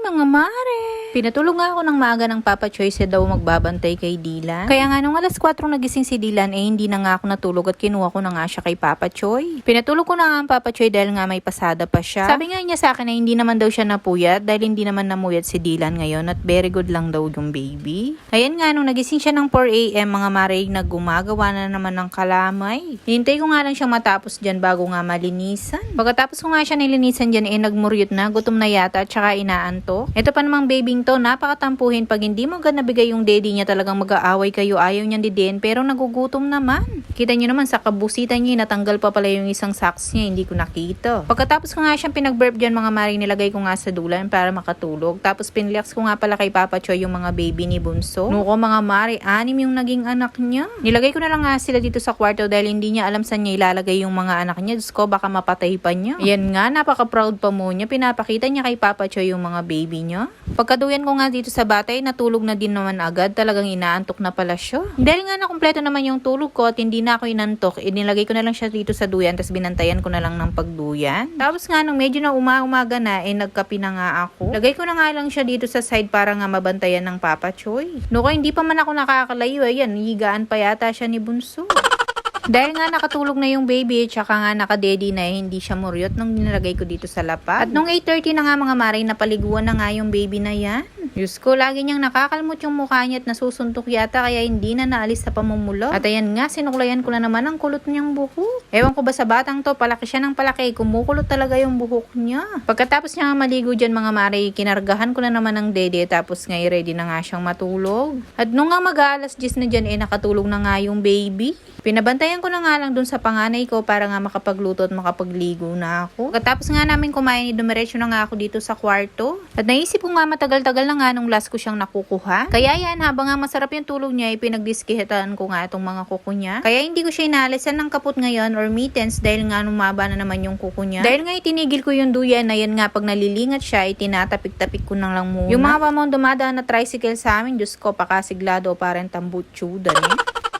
mga mare! Pinatulog nga ako ng maaga ng Papa Choy daw magbabantay kay Dylan. Kaya nga nung alas 4 nagising si Dylan hindi na nga ako natulog at kinuha ko na nga siya kay Papa Choy. Pinatulog ko na nga ang Papa Choy dahil nga may pasada pa siya. Sabi nga niya sa akin na hindi naman daw siya napuyat dahil hindi naman namuyat si Dylan ngayon at very good lang daw yung baby. Ayan nga nung nagising siya ng 4 AM mga mare naggumagawa na naman ng kalamay. Hintay ko nga lang siyang matapos dyan bago nga malinisan. Pagkatapos ko nga siya nilinisan dyan nagmuryot na, gutom na yata at saka inaanto. Ito pa namang baby to, napakatampuhin pag hindi mo agad nabigay yung daddy niya talagang mag-aaway kayo, ayaw niyang didiin pero nagugutom naman. Kita niyo naman sa kabusitan niya, natanggal pa pala yung isang socks niya, hindi ko nakita. Pagkatapos ko nga siyang pinag-burp dyan mga mare, nilagay ko nga sa dulan para makatulog. Tapos pinlex ko nga pala kay Papa Choy yung mga baby ni Bunso. Nuko mga mare, 6 yung naging anak niya. Nilagay ko na lang nga sila dito sa kwarto dahil hindi niya alam saan niya ilalagay yung mga anak niya. Diyos ko, baka mapatay pa niya. Ayan nga, napaka-proud pa mo niya. Pinapakita niya kay Papa Choy yung mga baby niya. Pagkaduyan ko nga dito sa batay, natulog na din naman agad. Talagang inaantok na pala siya. Dahil nga nakumpleto naman yung tulog ko at hindi na ako inantok, inilagay ko na lang siya dito sa duyan tapos binantayan ko na lang ng pagduyan. Tapos nga nung medyo na umaga na, nagkapi na nga ako. Lagay ko na nga lang siya dito sa side para nga mabantayan ng Papa Choy. Nuko, hindi pa man ako nakakalayo. Ayan, higaan pa yata siya ni Bunso. Dahil nga nakatulog na yung baby, tsaka nga nakadedi na hindi siya muryot nung nilagay ko dito sa lapad. At nung 8:30 na nga mga mare, napaliguan na nga yung baby na yan. Diyos ko, lagi niyang nakakalmot yung mukha niya at nasusuntok yata kaya hindi na naalis sa pamumulot. At ayan nga, sinuklayan ko na naman ang kulot niyang buhok. Ewan ko ba sa batang to, palaki siya ng palaki, kumukulot talaga yung buhok niya. Pagkatapos niya nga maligo dyan mga mare, kinargahan ko na naman ng dede tapos nga ready na nga siyang matulog. At nung nga mag-aalas 10 na dyan, nakatulog na nga yung baby. Pinabantayan ko na nga lang dun sa panganay ko para nga makapagluto at makapagligo na ako. Pagkatapos nga namin kumain, dumiretso na nga ako dito sa kwarto. At naisip ko nga matagal-tagal na nga nung last ko siyang nakukuha. Kaya yan, habang nga masarap yung tulog niya, pinagdiskihetan ko nga itong mga kuko niya. Kaya hindi ko siya inalisan ng kaput ngayon or mittens dahil nga numaba na naman yung kuko niya. Dahil nga itinigil ko yung duyan na yan nga pag nalilingat siya, itinatapik-tapik ko na lang muna. Yung mga pamong dumadaan na tricycle sa amin, Diyos ko, pakasiglado parang tambutsudan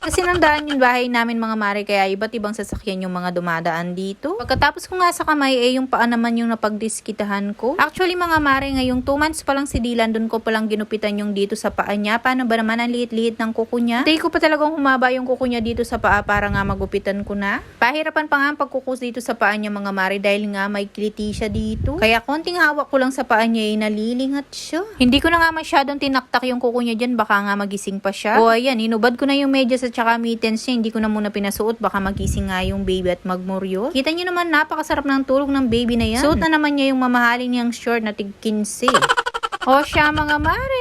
Kasi nandaan yung bahay namin mga mare kaya iba't ibang sasakyan yung mga dumadaan dito. Pagkatapos ko nga sa kamay yung paa naman yung napagdiskitahan ko. Actually mga mare ngayong 2 months pa lang si Dylan doon ko palang ginupitan yung dito sa paa niya. Paano ba naman ang liit-liit ng kuko niya? Hindi ko pa talagang humaba yung kuko niya dito sa paa para nga magupitan ko na. Pahirapan pa nga ang pagkukus dito sa paa niya mga mare dahil nga may kiliti siya dito. Kaya konting hawak ko lang sa paa niya nalilingat siya. Hindi ko na nga masyadong tinaktak yung kuko niya dyan baka nga magising pa siya. O ayan, inubad ko na yung medyas at tsaka mittens niya, hindi ko na muna pinasuot baka magising nga yung baby at magmuryo. Kita niyo naman napakasarap ng tulog ng baby na yan. Suot na naman niya yung mamahalin niyang short na tig 15. O siya mga mare,